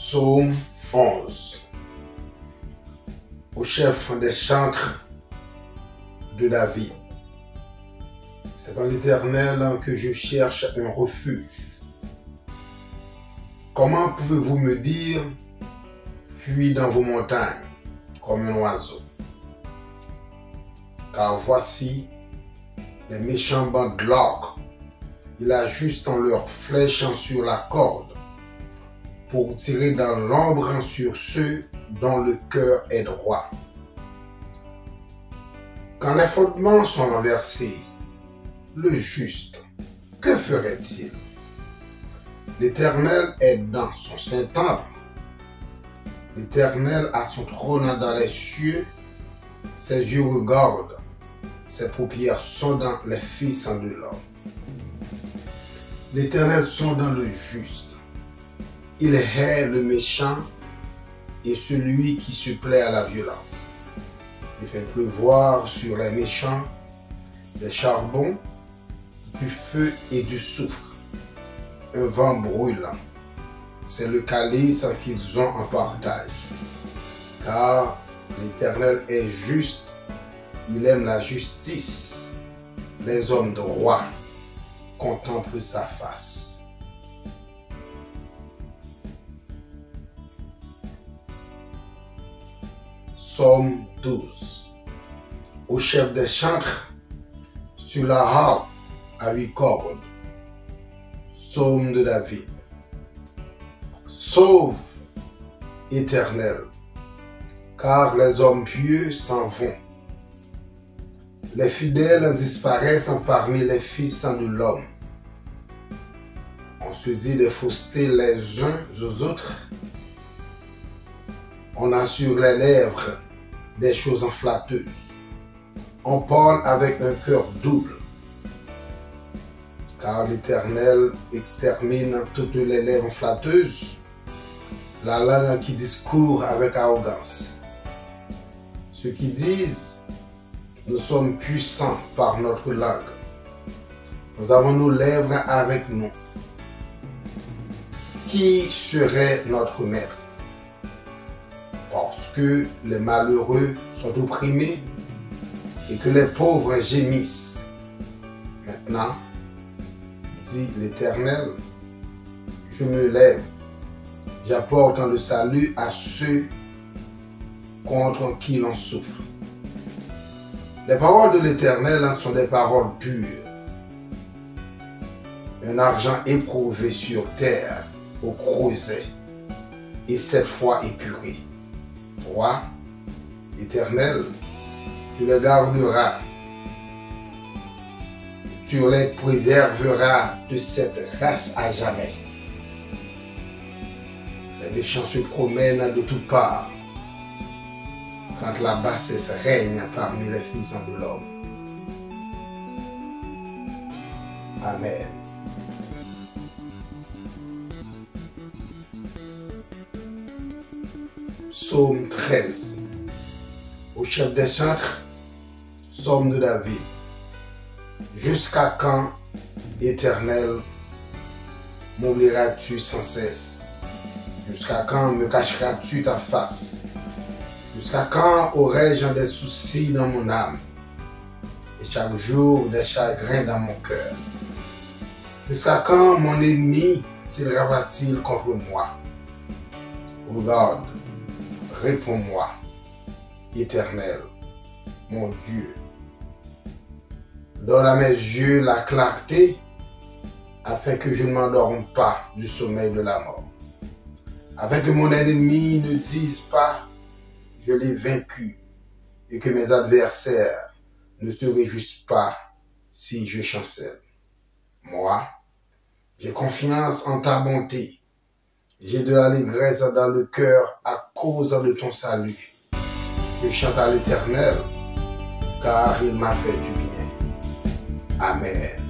Psaume 11. Au chef des chantres de David. C'est dans l'Éternel que je cherche un refuge. Comment pouvez-vous me dire, fuis dans vos montagnes comme un oiseau? Car voici, les méchants bandent l'arc, ils ajustent leurs flèches sur la corde, pour tirer dans l'ombre sur ceux dont le cœur est droit. Quand les fondements sont renversés, le juste, que ferait-il? L'Éternel est dans son Saint-Temple. L'Éternel a son trône dans les cieux, ses yeux regardent, ses paupières sont dans les fils de l'homme. L'Éternel sonde dans le juste. Il hait le méchant et celui qui se plaît à la violence. Il fait pleuvoir sur les méchants des charbons, du feu et du soufre, un vent brûlant. C'est le calice qu'ils ont en partage. Car l'Éternel est juste, il aime la justice. Les hommes droits contemplent sa face. Psaume 12. Au chef des chantres, sur la harpe à 8 cordes. Psaume de David. Sauve, Éternel, car les hommes pieux s'en vont. Les fidèles disparaissent parmi les fils de l'homme. On se dit des faussetés les uns aux autres. On a sur les lèvres des choses flatteuses. On parle avec un cœur double. Car l'Éternel extermine toutes les lèvres flatteuses, la langue qui discourt avec arrogance. Ceux qui disent, nous sommes puissants par notre langue. Nous avons nos lèvres avec nous. Qui serait notre maître? Parce que les malheureux sont opprimés et que les pauvres gémissent. Maintenant, dit l'Éternel, je me lève, j'apporte le salut à ceux contre qui l'on souffre. Les paroles de l'Éternel sont des paroles pures. Un argent éprouvé sur terre, au creuset, et 7 fois épuré. Toi, Éternel, tu les garderas. Tu les préserveras de cette race à jamais. Les méchants se promènent de toutes parts, quand la bassesse règne parmi les fils de l'homme. Amen. Psaume 13. Au chef des chantres, Psaume de David. Jusqu'à quand, Éternel, m'oublieras-tu sans cesse? Jusqu'à quand me cacheras-tu ta face? Jusqu'à quand aurai-je des soucis dans mon âme? Et chaque jour des chagrins dans mon cœur? Jusqu'à quand mon ennemi s'élèvera-t-il contre moi? Regarde, réponds-moi, Éternel, mon Dieu. Donne à mes yeux la clarté, afin que je ne m'endorme pas du sommeil de la mort. Afin que mon ennemi ne dise pas, je l'ai vaincu, et que mes adversaires ne se réjouissent pas si je chancelle. Moi, j'ai confiance en ta bonté. J'ai de l'allégresse dans le cœur à cause de ton salut. Je chante à l'Éternel, car il m'a fait du bien. Amen.